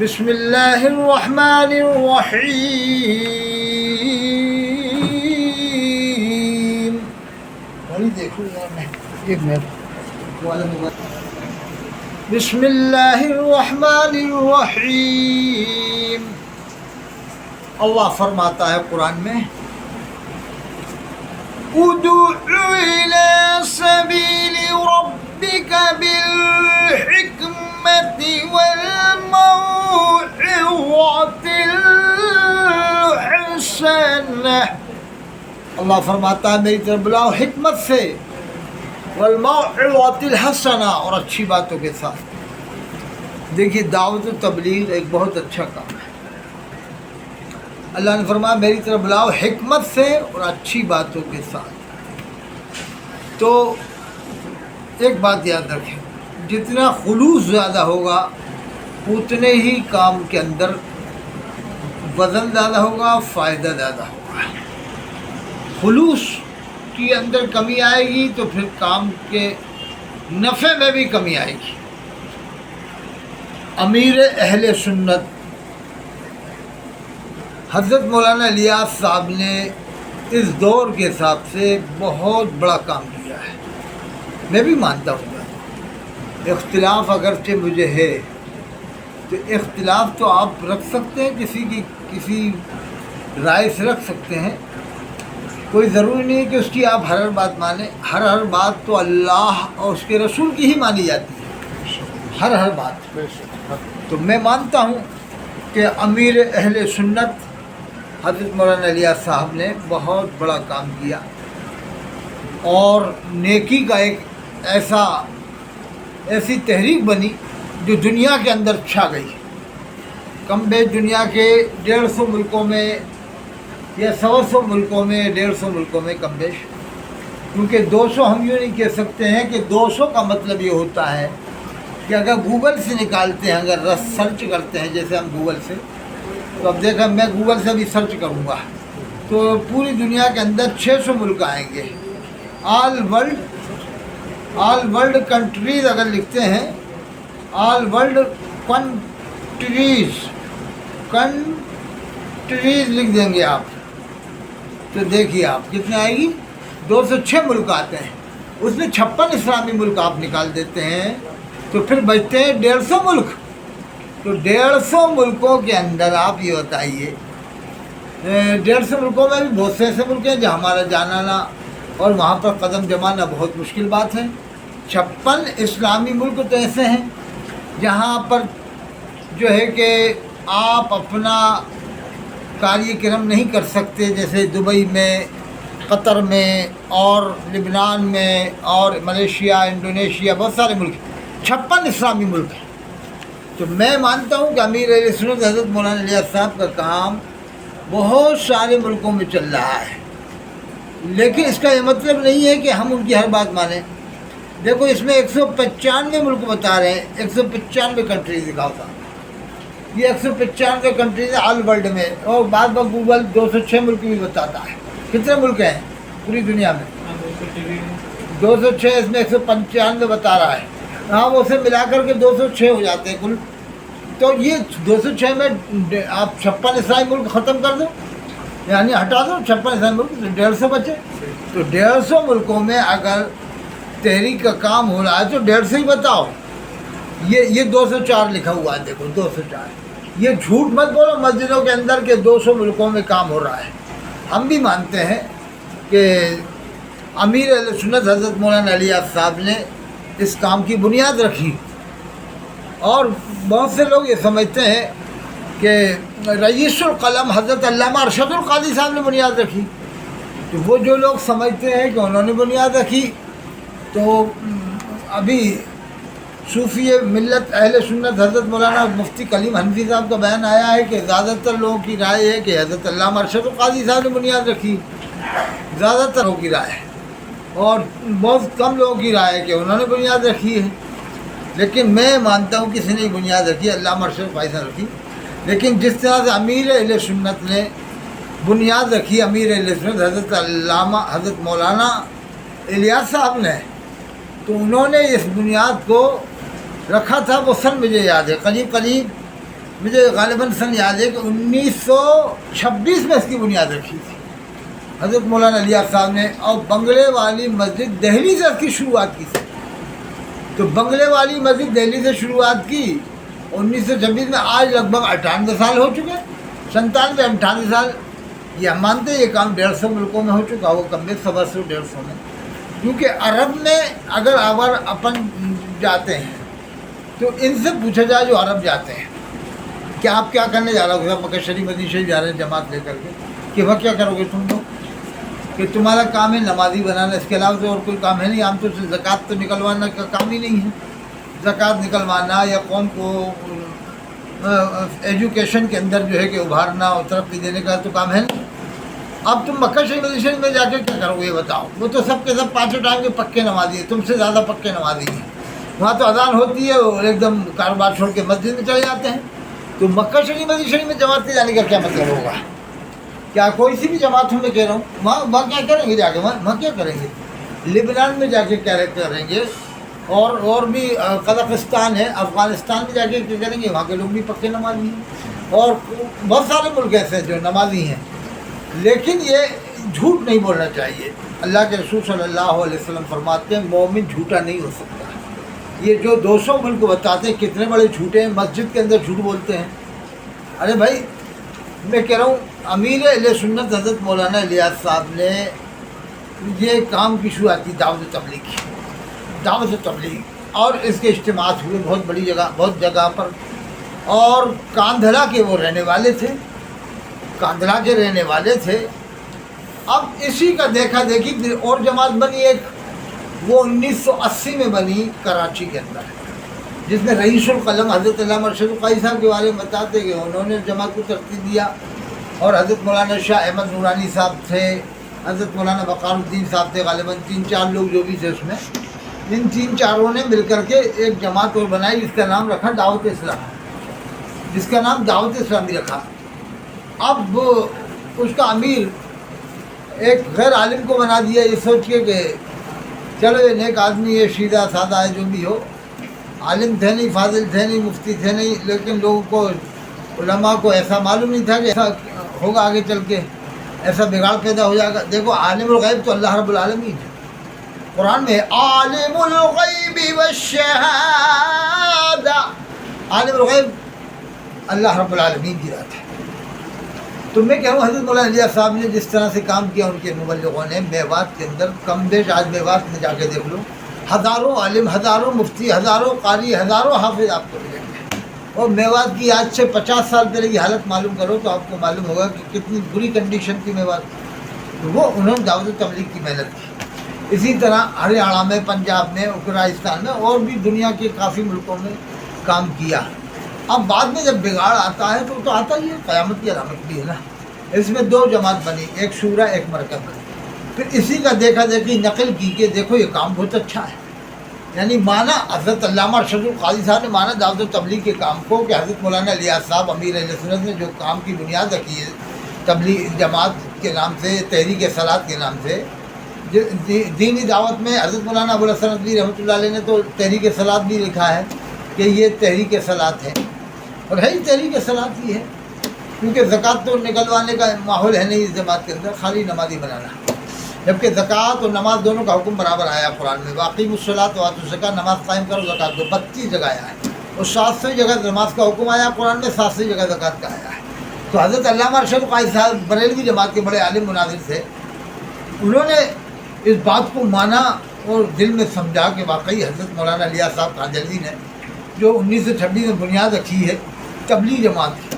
بسم اللہ الرحمن الرحیم. دیکھو یار میں ایک منٹ. بسم اللہ الرحمن الرحیم. اللہ فرماتا ہے قرآن میں ادع الی سبیل ربک بالحکمت والموعظۃ الحسنہ. اللہ فرماتا ہے میری طرف بلاؤ حکمت سے، والموعظۃ الحسنہ، اور اچھی باتوں کے ساتھ. دیکھیے دعوت و تبلیغ ایک بہت اچھا کام ہے. اللہ نے فرمایا میری طرف بلاؤ حکمت سے اور اچھی باتوں کے ساتھ. تو ایک بات یاد رکھیں، جتنا خلوص زیادہ ہوگا اتنے ہی کام کے اندر وزن زیادہ ہوگا، فائدہ زیادہ ہوگا. خلوص کی اندر کمی آئے گی تو پھر کام کے نفع میں بھی کمی آئے گی. امیر اہل سنت حضرت مولانا الیاس صاحب نے اس دور کے حساب سے بہت بڑا کام کیا ہے. میں بھی مانتا ہوں اختلاف اگرچہ مجھے ہے تو اختلاف تو آپ رکھ سکتے ہیں، کسی رائے سے رکھ سکتے ہیں. کوئی ضروری نہیں کہ اس کی آپ ہر بات مانیں. ہر بات تو اللہ اور اس کے رسول کی ہی مانی جاتی ہے، ہر بات. تو میں مانتا ہوں کہ امیر اہل سنت حضرت مولانا الیاس صاحب نے بہت بڑا کام کیا اور نیکی کا ایک ایسی تحریک بنی جو دنیا کے اندر چھا گئی. کم بیش دنیا کے 150 ملکوں میں یا 100 ملکوں میں 150 ملکوں میں کم بیش، کیونکہ 200 ہم یوں نہیں کہہ سکتے ہیں کہ 200 کا مطلب یہ ہوتا ہے کہ اگر گوگل سے نکالتے ہیں، اگر سرچ کرتے ہیں جیسے ہم گوگل سے، تو اب دیکھیں میں گوگل سے بھی سرچ کروں گا تو پوری دنیا کے اندر 600 ملک آئیں گے. آل ورلڈ کنٹریز اگر لکھتے ہیں، آل ورلڈ کنٹریز لکھ دیں گے آپ تو دیکھیے آپ کتنے آئے گی. 206 ملک آتے ہیں. اس میں 56 اسلامی ملک آپ نکال دیتے ہیں تو پھر بچتے ہیں 150 ملک. تو 150 ملکوں کے اندر آپ یہ بتائیے، 150 ملکوں میں بھی بہت سے ایسے ملک ہیں جہاں ہمارا جانا اور وہاں پر قدم جمانا بہت مشکل بات ہے. 56 اسلامی ملک تو ایسے ہیں جہاں پر جو ہے کہ آپ اپنا کاریہ کرم نہیں کر سکتے، جیسے دبئی میں، قطر میں اور لبنان میں اور ملیشیا، انڈونیشیا، بہت سارے ملک. 56 اسلامی ملک ہیں. تو میں مانتا ہوں کہ امیر اہل سنت حضرت مولانا الیاس صاحب کا کام بہت سارے ملکوں میں چل رہا ہے، لیکن اس کا یہ مطلب نہیں ہے کہ ہم ان کی ہر بات مانیں. دیکھو اس میں 195 ملک بتا رہے ہیں، 195 کنٹریز دکھاؤ تھا. یہ 195 کنٹریز ہیں آل ورلڈ میں، اور بعد میں گوگل 206 ملک بھی بتاتا ہے. کتنے ملک ہیں پوری دنیا میں؟ 206. اس میں 195 بتا رہا ہے. ہاں وہ سے ملا کر کے 206 ہو جاتے ہیں کل. تو یہ 206 میں آپ 56 اسلامی ملک ختم کر دو، یعنی ہٹا دو 56 اسلامی ملک، 150 بچے. تو 150 ملکوں میں اگر تحریک کا کام ہو رہا ہے تو 150 ہی بتاؤ. یہ 204 لکھا ہوا ہے، دیکھو 204. یہ جھوٹ مت بولو مسجدوں کے اندر کہ 200 ملکوں میں کام ہو رہا ہے. ہم بھی مانتے ہیں کہ امیر اہل سنت حضرت مولانا الیاس صاحب نے اس کام کی بنیاد رکھی، اور بہت سے لوگ یہ سمجھتے ہیں کہ رئیس القلم حضرت علامہ ارشد القادری صاحب نے بنیاد رکھی. تو وہ جو لوگ سمجھتے ہیں کہ انہوں نے بنیاد رکھی، تو ابھی صوفی ملت اہل سنت حضرت مولانا مفتی کلیم حنفی صاحب کا بیان آیا ہے کہ زیادہ تر لوگوں کی رائے ہے کہ حضرت علامہ ارشد القادری صاحب نے بنیاد رکھی. زیادہ تر لوگوں کی رائے ہے، اور بہت کم لوگوں کی رائے ہے کہ انہوں نے بنیاد رکھی ہے. لیکن میں مانتا ہوں کسی نے بنیاد رکھی، علامہ ارشد القادری صاحب نے رکھی. لیکن جس طرح سے امیر اہل سنت نے بنیاد رکھی، امیر اہل سنت حضرت مولانا الیاس صاحب نے، تو انہوں نے اس بنیاد کو رکھا تھا. وہ سن مجھے یاد ہے قریب مجھے غالباً سن یاد ہے کہ 1926 میں اس کی بنیاد رکھی تھی حضرت مولانا الیاس صاحب نے، اور بنگلے والی مسجد دہلی سے اس کی شروعات کی تھی۔ تو بنگلے والی مسجد دہلی سے شروعات کی 1926 میں، آج لگ بھگ 98 سال ہو چکے، 97 98 سال۔ یہ ہم مانتے ہیں یہ کام 150 ملکوں میں ہو چکا وہ کم بیش 150 میں، کیونکہ عرب میں اگر اپن جاتے ہیں تو ان سے پوچھا جائے جو عرب جاتے ہیں کہ آپ کیا کرنے جا رہے ہو، مکہ شریف مدینہ شریف جا رہے ہیں جماعت لے کر کے، کہ وہ کیا کرو گے تم لوگ، کہ تمہارا کام ہے نمازی بنانا، اس کے علاوہ تو اور کوئی کام ہے نہیں، عام طور سے زکوٰۃ تو نکلوانا کا کام ہی نہیں ہے، زکوٰۃ نکلوانا یا قوم کو ایجوکیشن کے اندر جو ہے کہ ابھارنا اور ترقی دینے کا تو کام ہے نہیں۔ اب تم مکہ شریف مدینہ شریف میں جا کے کیا کرو گے یہ بتاؤ؟ وہ تو سب کے سب 5 ٹائم کے پکے نمازی ہیں، تم سے زیادہ پکے نمازی ہیں، وہاں تو اذان ہوتی ہے اور ایک دم کاروبار چھوڑ کے مسجد میں چلے جاتے ہیں۔ تو مکہ شریف مدینہ شریف میں جماعت کے جانے کا کیا مطلب ہوگا؟ کیا کوئی سی بھی جماعت میں کہہ رہا ہوں وہاں کیا کریں گے جا کے، وہاں کیا کریں گے؟ لبنان میں جا کے کیا کریں گے، اور بھی قزاقستان ہے، افغانستان میں جا کے کیا کریں گے، وہاں کے لوگ بھی پکے نمازی ہیں، اور بہت سارے ملک ایسے ہیں جو نمازی ہیں۔ لیکن یہ جھوٹ نہیں بولنا چاہیے۔ اللہ کے رسول صلی اللہ علیہ وسلم فرماتے ہیں مومن جھوٹا نہیں ہو سکتا۔ یہ جو 200 ملک بتاتے ہیں کتنے بڑے جھوٹے ہیں، مسجد کے اندر جھوٹ بولتے ہیں۔ ارے بھائی میں کہہ رہا ہوں امیر اہل سنت حضرت مولانا الیاس صاحب نے یہ کام کی شروعات کی، دعوت تبلیغ، اور اس کے اجتماعات ہوئے بہت جگہ پر، اور کاندھلا کے وہ رہنے والے تھے، کاندھلا کے رہنے والے تھے۔ اب اسی کا دیکھا دیکھی اور جماعت بنی ایک، وہ 1980 میں بنی کراچی کے اندر، جس میں رئیس القلم حضرت علامہ ارشد القاری صاحب کے بارے میں بتاتے کہ انہوں نے جماعت کو ترتیب دیا، اور حضرت مولانا شاہ احمد نورانی صاحب تھے، حضرت مولانا وقار الدین صاحب تھے، غالباً 3-4 لوگ جو بھی تھے اس میں، ان 3-4 نے مل کر کے ایک جماعت اور بنائی جس کا نام رکھا دعوت اسلامی رکھا۔ اب اس کا امیر ایک غیر عالم کو بنا دیا، یہ سوچ کے کہ چلو یہ نیک آدمی ہے، سیدھا سادہ ہے، جو بھی ہو، عالم تھے نہیں، فاضل تھے نہیں، مفتی تھے نہیں، لیکن لوگوں کو، علماء کو ایسا معلوم نہیں تھا کہ ایسا ہوگا آگے چل کے، ایسا بگاڑ پیدا ہو جائے گا۔ دیکھو عالم الغیب تو اللہ رب العالمین ہے، قرآن میں ہے عالم الغیب والشہادہ، عالم الغیب اللہ رب العالمین کی ذات ہے۔ تو میں کہہ رہا ہوں حضرت مولانا الیاس صاحب نے جس طرح سے کام کیا، ان کے مبلغوں نے میوات کے اندر کم بیش، آج میوات میں جا کے دیکھ لو، ہزاروں عالم، ہزاروں مفتی، ہزاروں قاری، ہزاروں حافظ آپ کو ملیں گے، اور میوات کی آج سے 50 سال پہلے کی حالت معلوم کرو تو آپ کو معلوم ہوگا کہ کتنی بری کنڈیشن تھی میوات کی۔ تو وہ انہوں نے دعوت و تبلیغ کی محنت کی۔ اسی طرح ہریانہ میں، پنجاب میں، راجستھان میں، اور بھی دنیا کے کافی ملکوں میں کام کیا۔ اب بعد میں جب بگاڑ آتا ہے تو آتا ہی ہے، قیامت کی علامت بھی ہے نا۔ اس میں 2 جماعت بنی، ایک شورا ایک مرکز بنی، پھر اسی کا دیکھا دیکھی نقل کی کہ دیکھو یہ کام بہت اچھا ہے، یعنی مانا حضرت علامہ ارشد القاری صاحب نے مانا دعوت و تبلیغ کے کام کو، کہ حضرت مولانا الیاس صاحب امیر اہل سنت نے جو کام کی بنیاد رکھی ہے تبلیغ جماعت کے نام سے، تحریک صلاۃ کے نام سے، دینی دعوت میں حضرت مولانا ابو الحسن ندوی رحمۃ اللہ علیہ نے تو تحریک صلاۃ بھی لکھا ہے کہ یہ تحریک صلاۃ ہے، اور ہے ہی تحریک صلاۃ ہی ہے، کیونکہ زکوٰۃ تو نکلوانے کا ماحول ہے نہیں اس جماعت کے اندر، خالی نمازی بنانا، جبکہ زکوٰۃ اور نماز دونوں کا حکم برابر آیا قرآن میں، واقعی الصلاۃ وآتوا الزکوٰۃ، نماز قائم کرو زکوٰۃ دو، 32 جگہ آیا ہے، اور 700 جگہ نماز کا حکم آیا قرآن میں، 700 جگہ زکوٰۃ کا آیا ہے۔ تو حضرت علامہ ارشد القاری صاحب بریلوی جماعت کے بڑے عالم مناظر تھے، انہوں نے اس بات کو مانا اور دل میں سمجھا کہ واقعی حضرت مولانا الیاس صاحب کاندھلوی نے جو 1926 میں بنیاد رکھی ہے تبلیغ جماعت کی،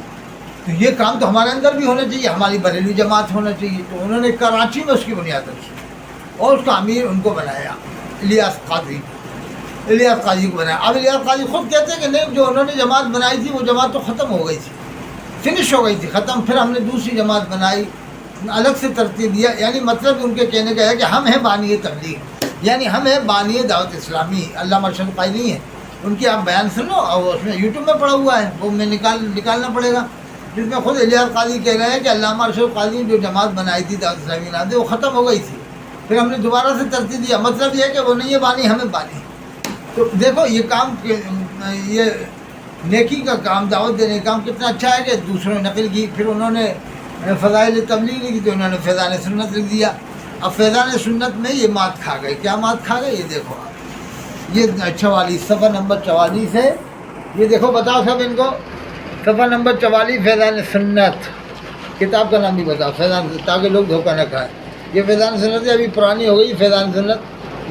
تو یہ کام تو ہمارے اندر بھی ہونا چاہیے، ہماری بریلوی جماعت ہونا چاہیے۔ تو انہوں نے کراچی میں اس کی بنیاد رکھی اور اس کا امیر ان کو بنایا الیاس قاضی کو بنایا۔ اب الیاس قاضی خود کہتے ہیں کہ نہیں، جو انہوں نے جماعت بنائی تھی وہ جماعت تو ختم ہو گئی تھی، فنش ہو گئی تھی، ختم، پھر ہم نے دوسری جماعت بنائی، الگ سے ترتیب دیا، یعنی مطلب ان کے کہنے کا ہے کہ ہم ہیں بانی تبلیغ، یعنی ہم ہیں بانی دعوت اسلامی، علامہ ارشد القاری نہیں ہے۔ ان کی آپ بیان سن لو، اور اس میں یوٹیوب میں پڑا ہوا ہے، وہ میں نکالنا پڑے گا، جس میں خود الیاس قاضی کہہ رہے ہیں کہ علامہ ارشد القاری نے جو جماعت بنائی تھی دعوت اسلامی نام سے وہ ختم ہو گئی تھی، پھر ہم نے دوبارہ سے ترتیب دیا، مطلب یہ ہے کہ وہ نہیں ہے بانی، ہمیں بانی۔ تو دیکھو یہ کام، یہ نیکی کا کام، دعوت دینے کا کام کتنا اچھا ہے کہ دوسروں نے نقل کی، پھر انہوں نے فضائل تبلیغ لکھی تو انہوں نے فیضان سنت لکھ دیا۔ اب فیضان سنت میں یہ مات کھا گئے، کیا مات کھا گئے؟ یہ دیکھو آپ، یہ 44 صفحہ نمبر 44 ہے، یہ دیکھو بتاؤ سب ان کو، صفحہ نمبر 44 فیضان سنت، کتاب کا نام بھی بتاؤ فیضان، تاکہ لوگ دھوکہ نہ کھائیں۔ یہ فیضان سنت ہے، ابھی پرانی ہو گئی فیضان سنت،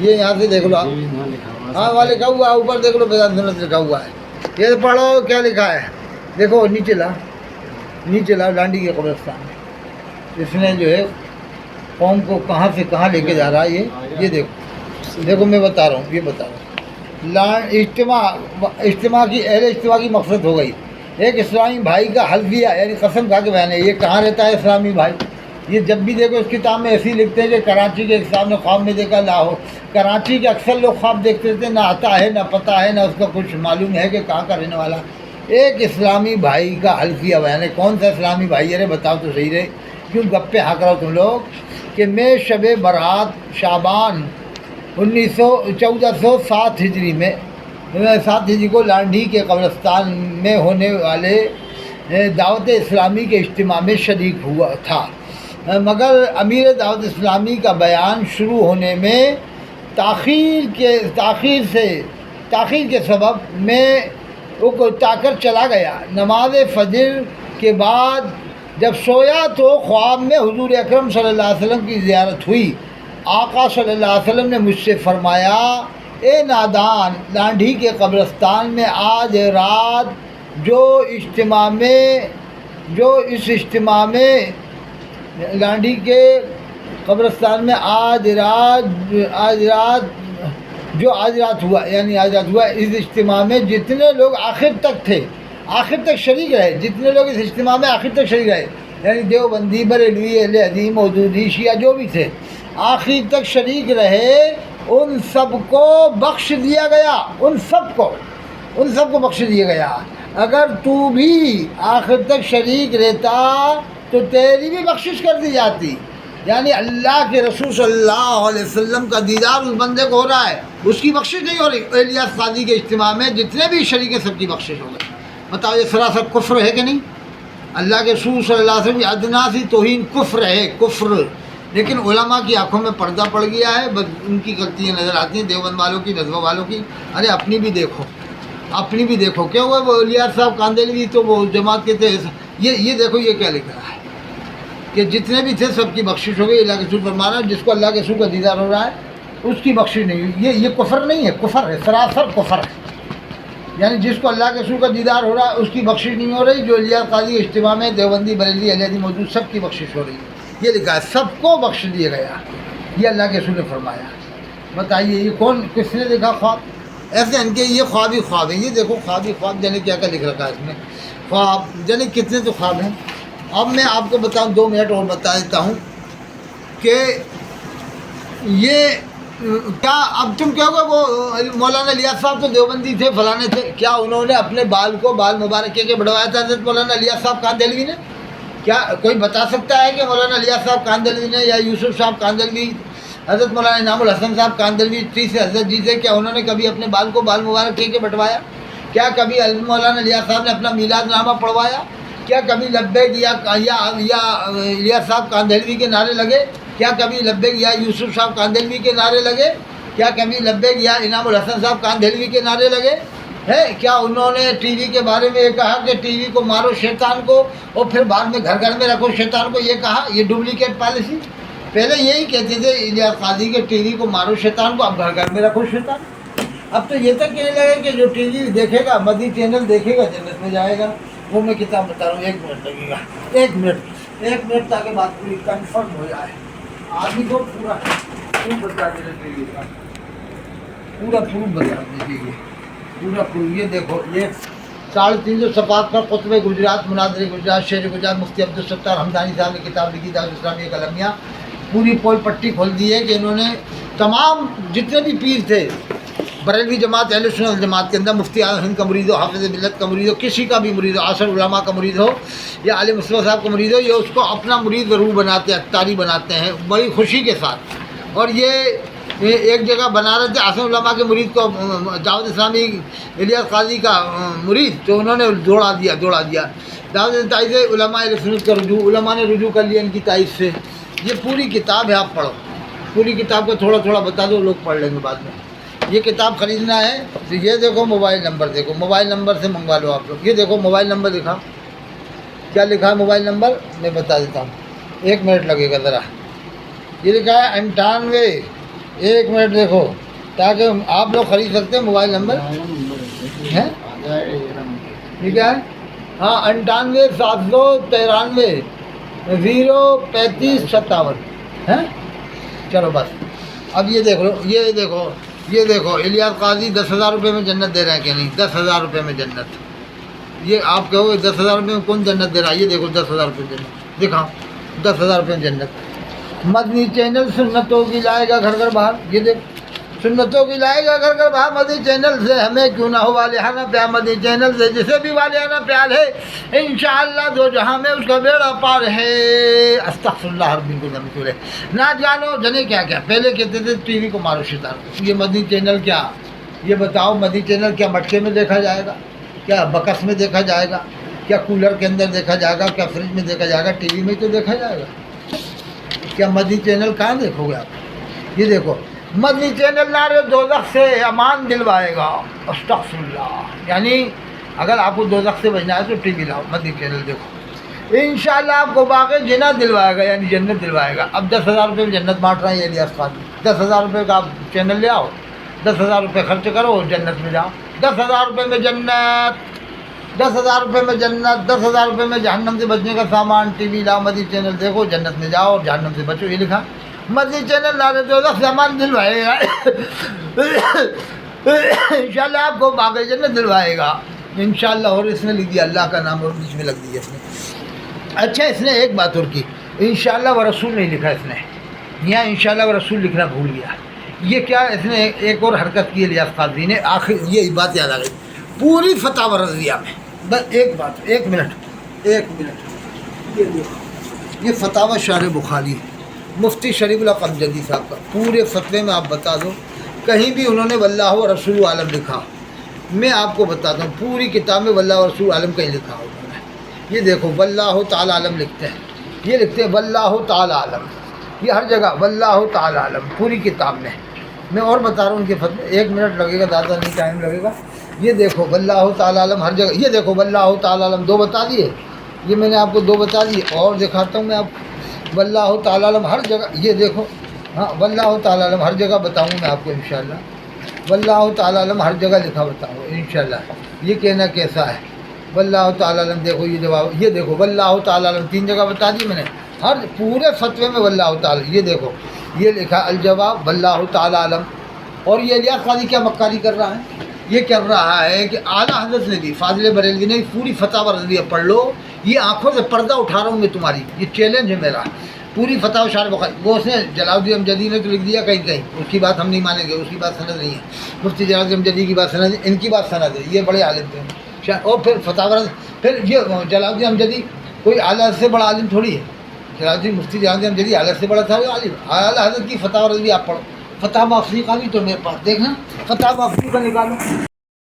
یہ یہاں سے دیکھ لو آپ، ہاں وہاں لکھا ہوا ہے اوپر دیکھ لو، فیضان سنت لکھا ہوا ہے، یہ پڑھو کیا لکھا ہے، دیکھو نیچے لا ڈانڈی کے قبرستان میں اس نے جو ہے قوم کو کہاں سے کہاں لے کے جا رہا ہے، یہ دیکھو میں بتا رہا ہوں، یہ بتا رہا ہوں، اجتماع کی اہل اجتماع کی مقصد ہو گئی، ایک اسلامی بھائی کا حلفیہ یعنی قسم کھا کے بیان ہے۔ یہ کہاں رہتا ہے اسلامی بھائی؟ یہ جب بھی دیکھو اس کتاب میں ایسے ہی لکھتے ہیں کہ کراچی کے ایک صاحب نے خواب میں دیکھا لاہور، کراچی کے اکثر لوگ خواب دیکھتے تھے، نہ آتا ہے نہ پتہ ہے نہ اس کا کچھ معلوم ہے کہ کہاں کا رہنے والا۔ ایک اسلامی بھائی کا حلفیہ بیان ہے، کون سا اسلامی بھائی ہے بتاؤ تو صحیح رہے، کیوں گپے ہاک رہو تم لوگ، کہ میں شب برات شعبان 1407 ہجری میں 7 ہجری کو لانڈھی کے قبرستان میں ہونے والے دعوت اسلامی کے اجتماع میں شریک ہوا تھا، مگر امیر دعوت اسلامی کا بیان شروع ہونے میں تاخیر کے سبب میں وہ کوتا کر چلا گیا۔ نماز فجر کے بعد جب سویا تو خواب میں حضور اکرم صلی اللہ علیہ وسلم کی زیارت ہوئی۔ آقا صلی اللہ علیہ وسلم نے مجھ سے فرمایا، اے نادان، لانڈھی کے قبرستان میں آج رات جو اس اجتماع میں لانڈھی کے قبرستان میں آج رات ہوا اس اجتماع میں جتنے لوگ آخر تک شریک رہے، جتنے لوگ اس اجتماع میں آخر تک شریک رہے، یعنی دیوبندی، بریلوی، اہل حدیث، مودودی، شیعہ جو بھی تھے، آخر تک شریک رہے، ان سب کو بخش دیا گیا، ان سب کو بخش دیا گیا۔ اگر تو بھی آخر تک شریک رہتا تو تیری بھی بخشش کر دی جاتی۔ یعنی اللہ کے رسول صلی اللہ علیہ وسلم کا دیدار اس بندے کو ہو رہا ہے، اس کی بخشش نہیں ہو رہی۔ الیاس قاضی کے اجتماع میں جتنے بھی شریک ہیں سب کی بخشش ہو گئی۔ بتاؤ یہ سراسر کفر ہے کہ نہیں؟ اللہ کے رسول صلی اللہ علیہ وسلم کی ادنا سی توہین کفر ہے، کفر۔ لیکن علماء کی آنکھوں میں پردہ پڑ گیا ہے، بس ان کی غلطیاں نظر آتی ہیں، دیوبند والوں کی، نظوہ والوں کی۔ ارے اپنی بھی دیکھو کیا ہوا؟ وہ الیاس صاحب کاندلوی تو وہ جماعت کے تھے، یہ دیکھو یہ کیا لکھ رہا ہے کہ جتنے بھی تھے سب کی بخشش ہو گئی۔ اللہ کے رسول فرمانا جس کو اللہ کے رسول کا دیدار ہو رہا ہے اس کی بخشش نہیں ہوئی۔ یہ کفر نہیں ہے، کفر ہے، سراسر کفر ہے۔ یعنی جس کو اللہ کے رسول کا دیدار ہو رہا ہے اس کی بخشش نہیں ہو رہی۔ جو الیاس قاضی اجتماع میں دیوبندی، بریلوی، اہل حدیث موجود سب کی بخشش ہو رہی ہے۔ یہ لکھا ہے سب کو بخش دیا گیا، یہ اللہ کے رسول نے فرمایا۔ بتائیے یہ کس نے دیکھا خواب؟ ایسے ان کے یہ خواب ہی خواب ہیں۔ یہ دیکھو خواب ہی خواب، جانے کیا لکھ رکھا ہے اس میں، خواب جانے کتنے تو خواب ہیں۔ اب میں آپ کو بتاؤں، 2 منٹ اور بتا دیتا ہوں کہ یہ کیا اب تم کہو گے وہ مولانا الیاس صاحب تو دیوبندی تھے، فلانے تھے، کیا انہوں نے اپنے بال مبارک کے بڑھوایا تھا حضرت مولانا الیاس صاحب کاندلوی نے؟ کیا کوئی بتا سکتا ہے کہ مولانا الیاس صاحب کاندلوی نے یا یوسف صاحب کاندلوی، حضرت مولانا انعام الحسن صاحب کاندلوی سے حضرت جی سے، کیا انہوں نے کبھی اپنے بال مبارک کے بٹوایا؟ کیا کبھی مولانا الیاس صاحب نے اپنا میلاد نامہ پڑھوایا؟ کیا کبھی لبیک یا الیاس صاحب کاندلوی کے نعرے لگے؟ کیا کبھی لبیک یا یوسف صاحب کاندلوی کے نعرے لگے؟ کیا کبھی لبیک یا انعام الحسن صاحب کاندلوی کے نعرے لگے؟ ہے کیا انہوں نے ٹی وی کے بارے میں یہ کہا کہ ٹی وی کو مارو شیطان کو اور پھر بعد میں گھر میں رکھو شیطان کو؟ یہ کہا؟ یہ ڈپلیکیٹ پالیسی۔ پہلے یہی کہتے تھے الیاس قاضی کے ٹی وی کو مارو شیطان کو، اب گھر میں رکھو شیطان۔ اب تو یہ تک کہنے لگے کہ جو ٹی وی دیکھے گا، مدی چینل دیکھے گا، جنت میں جائے گا۔ وہ میں کتاب بتا رہا ہوں، 1 منٹ لگے گا، 1 منٹ تاکہ بات پوری کنفرم ہو جائے۔ آدمی کو پورا بتا دینا چاہیے، پورا بتا دیجیے، پورا یہ دیکھو، یہ 350 صفحات پر خطبہ گجرات، مناظر گجرات، شعر گجرات، مفتی عبدالستار حمدانی صاحب نے کتاب لکھی دعوت اسلامی قلمیہ، پوری پول پٹی کھول دی ہے کہ انہوں نے تمام جتنے بھی پیر تھے بریلوی جماعت، اہل سنت جماعت کے اندر، مفتی اعظم ہند کا مرید ہو، حافظ ملت کا مرید ہو، کسی کا بھی مرید ہو، عاشر علماء کا مرید ہو یا علی مصطفیٰ صاحب کا مرید ہو، یہ اس کو اپنا مرید ضرور بناتے ہیں، اتاری بناتے ہیں بڑی خوشی کے ساتھ۔ اور یہ ایک جگہ بنا رہے تھے عاصم علماء کے مرید کو، دعوت اسلامی الیاس قاضی کا مرید، تو انہوں نے دوڑا دیا دعوت تائید علماء سنت کا رجوع، علماء نے رجوع کر لیا ان کی تائید سے۔ یہ پوری کتاب ہے، آپ پڑھو، پوری کتاب کو تھوڑا تھوڑا بتا دو، لوگ پڑھ لیں گے بعد میں۔ یہ کتاب خریدنا ہے تو یہ دیکھو موبائل نمبر، دیکھو موبائل نمبر سے منگوا لو آپ لوگ۔ یہ دیکھو موبائل نمبر دکھا، کیا لکھا ہے موبائل نمبر میں بتا دیتا ہوں، 1 منٹ لگے گا ذرا۔ یہ لکھا ہے 98، 1 منٹ دیکھو تاکہ آپ لوگ خرید سکتے ہیں موبائل نمبر ہے۔ یہ کیا ہے؟ ہاں 98 793 03557 ہے۔ چلو بس اب یہ دیکھ لو، یہ دیکھو الیاس قاضی 10,000 روپے میں جنت دے رہے ہیں کہ نہیں؟ 10,000 روپے میں جنت۔ یہ آپ کہو گے 10,000 روپے میں کون جنت دے رہا ہے؟ یہ دیکھو 10,000 روپے جنت دکھاؤ، 10,000 روپے میں جنت۔ مدنی چینل سنتوں کی لائے گا گھر گھر باہر، یہ دیکھ سنتوں کی لائے گا گھر گھر باہر مدنی چینل سے، ہمیں کیوں نہ ہو والہانہ پیار مدنی چینل سے، جسے بھی والہانہ پیار ہے انشاءاللہ دو جہاں میں اس کا بیڑا پار ہے۔ استغفر اللہ رب العالمین ہے۔ نہ جانو جنے کیا کیا پہلے کہتے تھے ٹی وی کو مارو شیطان کو، یہ مدنی چینل کیا؟ یہ بتاؤ مدنی چینل کیا مٹکے میں دیکھا جائے گا؟ کیا بکس میں دیکھا جائے گا؟ کیا کولر کے اندر دیکھا جائے گا؟ کیا فریج میں دیکھا جائے گا؟ ٹی وی میں تو دیکھا جائے گا۔ کیا مدنی چینل کہاں دیکھو گے آپ؟ یہ دیکھو مدنی چینل نار دوزخ سے امان دلوائے گا۔ استغفر اللہ، یعنی اگر آپ کو دوزخ سے بچنا ہے تو ٹی وی لاؤ، مدنی چینل دیکھو، انشاءاللہ آپ کو باغ جنہ دلوائے گا، یعنی جنت دلوائے گا۔ اب 10,000 روپے میں جنت بانٹ رہا ہے الیاس قاضی، 10,000 روپے کا آپ چینل لے آؤ، 10,000 روپے خرچ کرو، جنت میں جاؤ۔ 10,000 روپے میں جنت، 10,000 روپے میں جنت، 10,000 روپے میں جہنم سے بچنے کا سامان، ٹی وی لاؤ، مدنی چینل دیکھو، جنت میں جاؤ اور جہنم سے بچو۔ یہ لکھا مدنی چینل نارے دوزخ سے امان دلوائے گا، انشاءاللہ آپ کو باغ جنت دلوائے گا انشاءاللہ۔ اور اس نے لکھ دیا اللہ کا نام اور بیچ میں لگ دیا اس نے۔ اچھا اس نے ایک بات اور کی، انشاءاللہ و رسول نہیں لکھا اس نے، یہاں انشاءاللہ و رسول لکھنا بھول گیا۔ یہ کیا اس نے ایک اور حرکت کی الیاس قاضی نے، آخر یہ بات یاد آ گئی پوری فتاوی رضویہ میں۔ بس ایک بات، 1 منٹ، یہ دیکھو یہ فتاوی شارح بخاری مفتی شریف اللہ قمجدی صاحب کا، پورے فتوے میں آپ بتا دو کہیں بھی انہوں نے واللہ و رسول عالم لکھا؟ میں آپ کو بتاتا ہوں پوری کتاب میں واللہ و رسول عالم کہیں لکھا ہو انہوں نے۔ یہ دیکھو واللہ تعالی عالم لکھتے ہیں، یہ لکھتے ہیں واللہ تعالی عالم، یہ ہر جگہ واللہ تعالی عالم پوری کتاب میں۔ میں اور بتا رہا ہوں ان کے فتوے، 1 منٹ لگے گا، زیادہ نہیں ٹائم لگے گا۔ یہ دیکھو واللہ تعالی عالم ہر جگہ، یہ دیکھو واللہ تعالی عالم 2 بتا دیے، یہ میں نے آپ کو 2 بتا دیے، اور دکھاتا ہوں میں آپ کو واللہ تعالی عالم ہر جگہ، یہ دیکھو ہاں واللہ تعالی عالم ہر جگہ بتاؤں میں آپ کو انشاءاللہ، واللہ تعالی عالم ہر جگہ لکھا بتاؤں انشاءاللہ۔ یہ کہنا کیسا ہے واللہ تعالی عالم، دیکھو یہ جواب، یہ دیکھو واللہ تعالی عالم 3 جگہ بتا دی میں نے، ہر پورے فتوے میں واللہ تعالی، یہ دیکھو یہ لکھا الجواب واللہ تعالی عالم۔ اور یہ الیاس قاضی کیا مکاری کر رہا ہے؟ یہ کر رہا ہے کہ اعلیٰ حضرت نے بھی، فاضل بریلوی نے پوری فتاوی رضویہ پڑھ لو، یہ آنکھوں سے پردہ اٹھا رہا ہوں میں تمہاری، یہ چیلنج ہے میرا، پوری فتاوی شارح بخاری۔ وہ اس نے جلال الدین امجدی نے تو لکھ دیا کہیں کہیں، اس کی بات ہم نہیں مانیں گے، اس کی بات سند نہیں ہے، مفتی جلال الدین امجدی کی بات سند ہے، ان کی بات سند ہے، یہ بڑے عالم تھے۔ اور پھر فتاوی، پھر یہ جلال الدین امجدی کوئی اعلیٰ سے بڑا عالم تھوڑی ہے، جلال الدین مفتی جلال الدین امجدی اعلیٰ سے بڑا تھا عالم، اعلیٰ حضرت کی فتاوی رضویہ آپ پڑھو، فتاوی افریقہ بھی تو میرے پاس دیکھنا، فتاوی افریقہ نکالو۔